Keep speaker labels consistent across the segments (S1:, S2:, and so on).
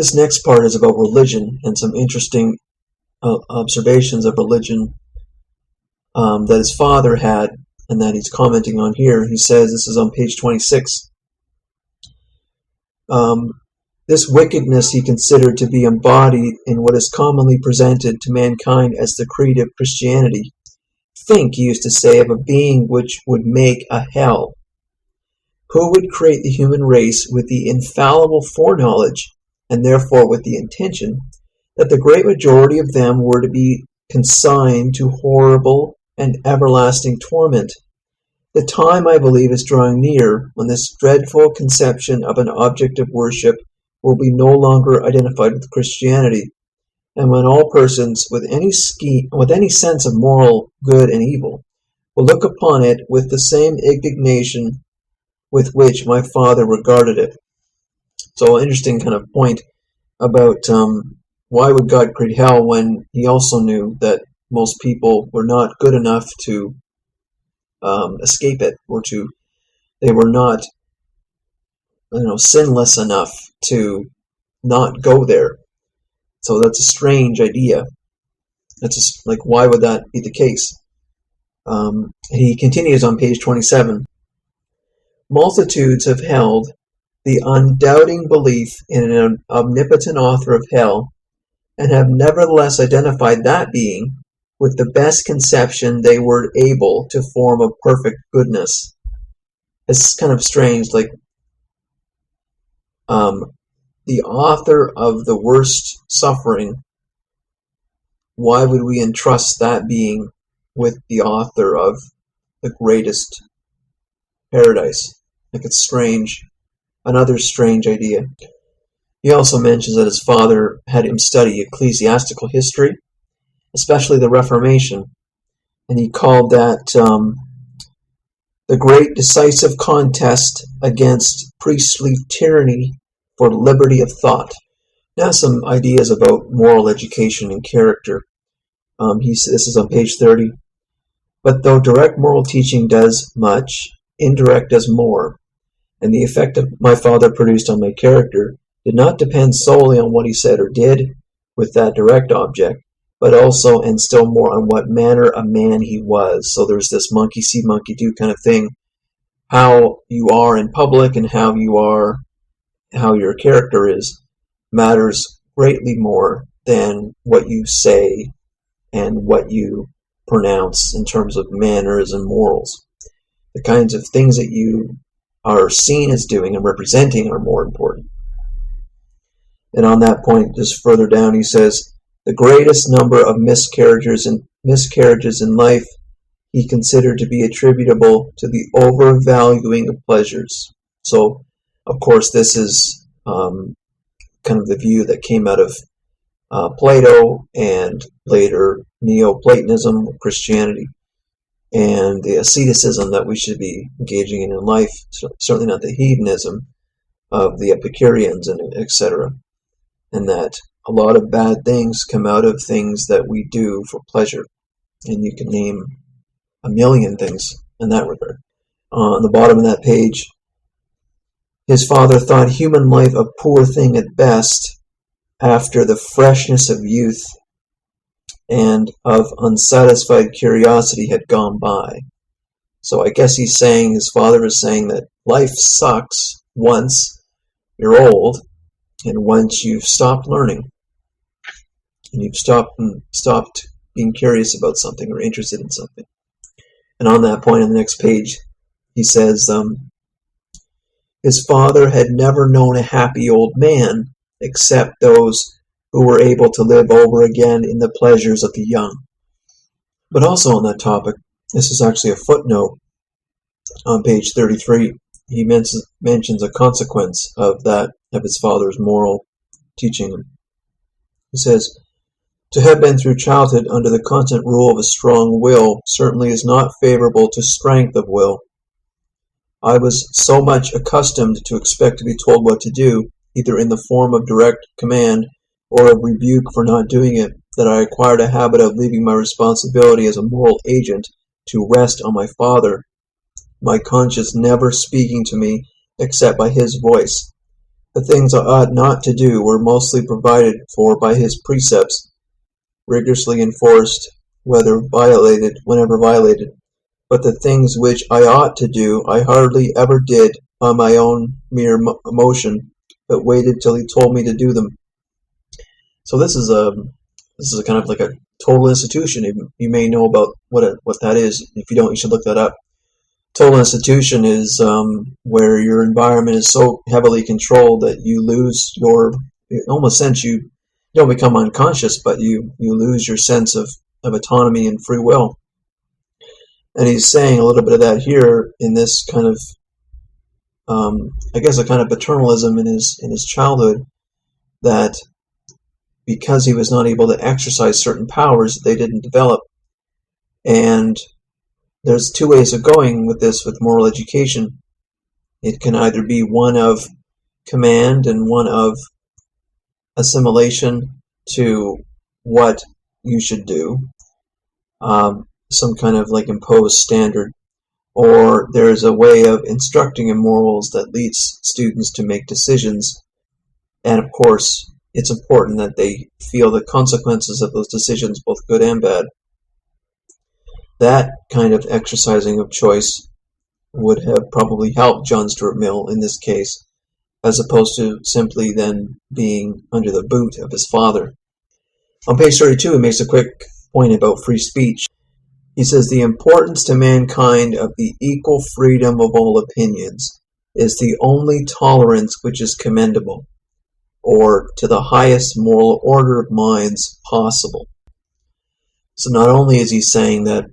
S1: This next part is about religion and some interesting observations of religion that his father had and that he's commenting on here. He says, this is on page 26, this wickedness he considered to be embodied in what is commonly presented to mankind as the creed of Christianity. Think, he used to say, of a being which would make a hell. Who would create the human race with the infallible foreknowledge, and therefore with the intention, that the great majority of them were to be consigned to horrible and everlasting torment? The time, I believe, is drawing near when this dreadful conception of an object of worship will be no longer identified with Christianity, and when all persons with any sense of moral good and evil will look upon it with the same indignation with which my father regarded it. So, an interesting kind of point about why would God create hell when he also knew that most people were not good enough to escape it, or they were not sinless enough to not go there. So that's a strange idea. That's just, why would that be the case? He continues on page 27. Multitudes have held the undoubting belief in an omnipotent author of hell, and have nevertheless identified that being with the best conception they were able to form of perfect goodness. It's kind of strange, the author of the worst suffering, why would we entrust that being with the author of the greatest paradise? It's strange. Another strange idea. He also mentions that his father had him study ecclesiastical history, especially the Reformation, and he called that the great decisive contest against priestly tyranny for liberty of thought. Now some ideas about moral education and character. This is on page 30. But though direct moral teaching does much, indirect does more, and the effect of my father produced on my character did not depend solely on what he said or did with that direct object, but also and still more on what manner of man he was. So there's this monkey see, monkey do kind of thing. How you are in public and how your character is matters greatly more than what you say and what you pronounce in terms of manners and morals. The kinds of things that you are seen as doing and representing are more important. And on that point, just further down, he says, the greatest number of miscarriages in life he considered to be attributable to the overvaluing of pleasures. So, of course, this is kind of the view that came out of Plato and later Neoplatonism, Christianity, and the asceticism that we should be engaging in life, certainly not the hedonism of the Epicureans and etc. And that a lot of bad things come out of things that we do for pleasure. And you can name a million things in that regard. On the bottom of that page, his father thought human life a poor thing at best after the freshness of youth and of unsatisfied curiosity had gone by. So I guess his father is saying that life sucks once you're old and once you've stopped learning and you've stopped being curious about something or interested in something. And on that point, on the next page, he says, his father had never known a happy old man except those who were able to live over again in the pleasures of the young. But also on that topic, this is actually a footnote on page 33. He mentions a consequence of his father's moral teaching. He says, to have been through childhood under the constant rule of a strong will certainly is not favorable to strength of will. I was so much accustomed to expect to be told what to do, either in the form of direct command or of rebuke for not doing it, that I acquired a habit of leaving my responsibility as a moral agent to rest on my father, my conscience never speaking to me except by his voice. The things I ought not to do were mostly provided for by his precepts, rigorously enforced, whenever violated. But the things which I ought to do, I hardly ever did on my own mere motion, but waited till he told me to do them. So this is a kind of like a total institution. You may know about what that is. If you don't, you should look that up. Total institution is where your environment is so heavily controlled that you lose in almost sense, you don't become unconscious, but you lose your sense of autonomy and free will. And he's saying a little bit of that here in this kind of, I guess, a kind of paternalism in his childhood, that because he was not able to exercise certain powers, they didn't develop. And there's two ways of going with this with moral education. It can either be one of command and one of assimilation to what you should do, some kind of like imposed standard, or there's a way of instructing in morals that leads students to make decisions. And of course, it's important that they feel the consequences of those decisions, both good and bad. That kind of exercising of choice would have probably helped John Stuart Mill in this case, as opposed to simply then being under the boot of his father. On page 32, he makes a quick point about free speech. He says, the importance to mankind of the equal freedom of all opinions is the only tolerance which is commendable, or to the highest moral order of minds possible. So not only is he saying that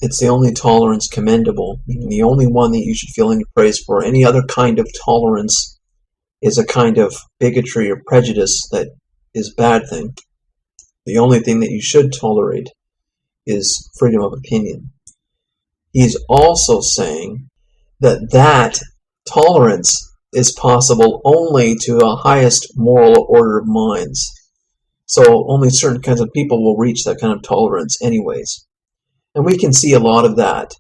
S1: it's the only tolerance commendable, meaning the only one that you should feel any praise for. Any other kind of tolerance is a kind of bigotry or prejudice that is a bad thing. The only thing that you should tolerate is freedom of opinion. He's also saying that tolerance is possible only to the highest moral order of minds. So only certain kinds of people will reach that kind of tolerance anyways. And we can see a lot of that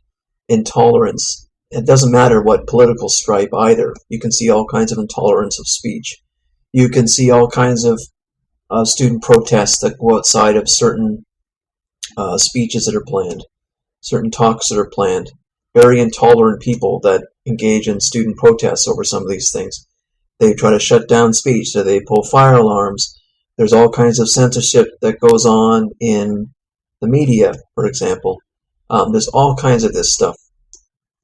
S1: intolerance. It doesn't matter what political stripe either. You can see all kinds of intolerance of speech. You can see all kinds of student protests that go outside of certain speeches that are planned, certain talks that are planned. Very intolerant people that engage in student protests over some of these things. They try to shut down speech, so they pull fire alarms. There's all kinds of censorship that goes on in the media, for example. There's all kinds of this stuff.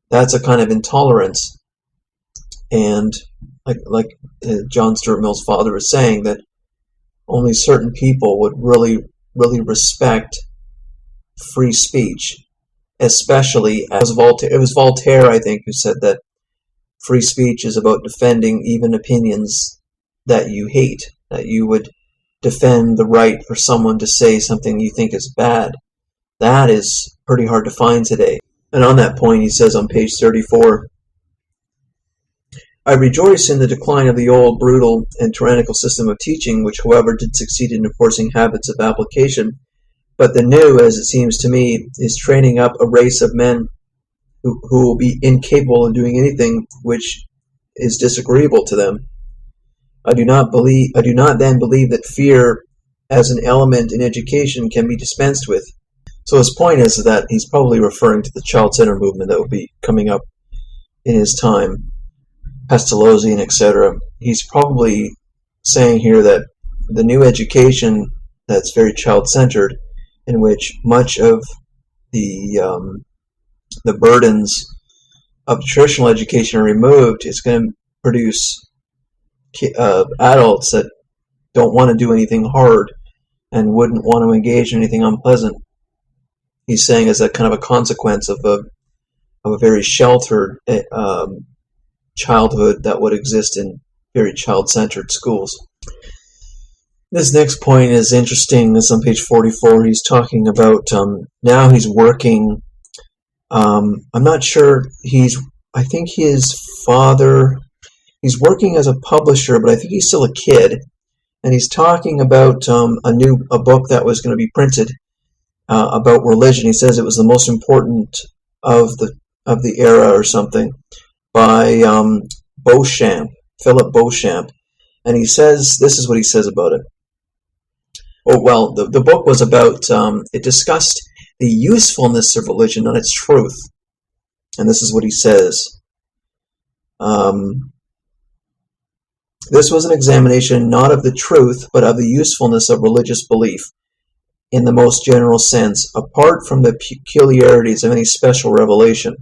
S1: That's a kind of intolerance. And like John Stuart Mill's father is saying, that only certain people would really, really respect free speech, especially as Voltaire. It was Voltaire, I think, who said that free speech is about defending even opinions that you hate, that you would defend the right for someone to say something you think is bad. That is pretty hard to find today. And on that point, he says on page 34, I rejoice in the decline of the old, brutal, and tyrannical system of teaching, which, however, did succeed in enforcing habits of application. But the new, as it seems to me, is training up a race of men who will be incapable of doing anything which is disagreeable to them. I do not then believe that fear as an element in education can be dispensed with. So his point is that he's probably referring to the child-centered movement that will be coming up in his time, Pestalozzi and etc. He's probably saying here that the new education that's very child-centered, in which much of the burdens of traditional education are removed, is going to produce adults that don't want to do anything hard and wouldn't want to engage in anything unpleasant. He's saying as a kind of a consequence of a very sheltered childhood that would exist in very child-centered schools. This next point is interesting. This is on page 44. He's talking about now he's working. I'm not sure. I think his father. He's working as a publisher, but I think he's still a kid. And he's talking about a book that was going to be printed about religion. He says it was the most important of the era or something, by Beauchamp. Philip Beauchamp, and he says, this is what he says about it. Oh, well, the book was about, it discussed the usefulness of religion, not its truth. And this is what he says. This was an examination not of the truth, but of the usefulness of religious belief, in the most general sense, apart from the peculiarities of any special revelation,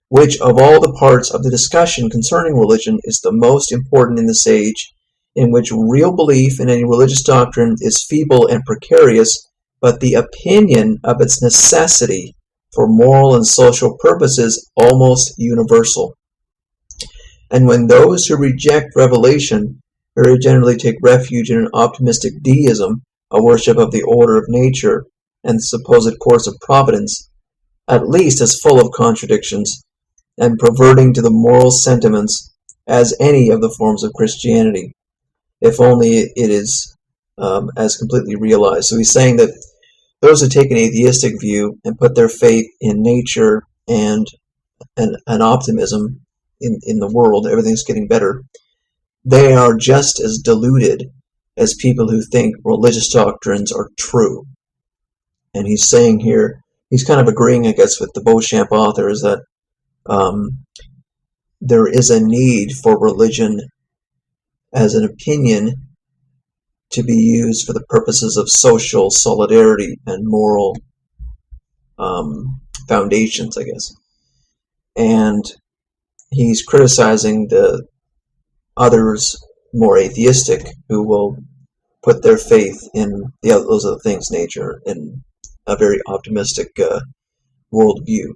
S1: which of all the parts of the discussion concerning religion is the most important in this age, in which real belief in any religious doctrine is feeble and precarious, but the opinion of its necessity for moral and social purposes almost universal. And when those who reject revelation very generally take refuge in an optimistic deism, a worship of the order of nature and the supposed course of providence, at least as full of contradictions and perverting to the moral sentiments as any of the forms of Christianity, if only it is as completely realized. So he's saying that those who take an atheistic view and put their faith in nature and an optimism in the world, everything's getting better, they are just as deluded as people who think religious doctrines are true. And he's saying here, he's kind of agreeing, I guess, with the Beauchamp author, is that there is a need for religion as an opinion to be used for the purposes of social solidarity and moral foundations, I guess. And he's criticizing the others, more atheistic, who will put their faith in those other things, nature, in a very optimistic worldview.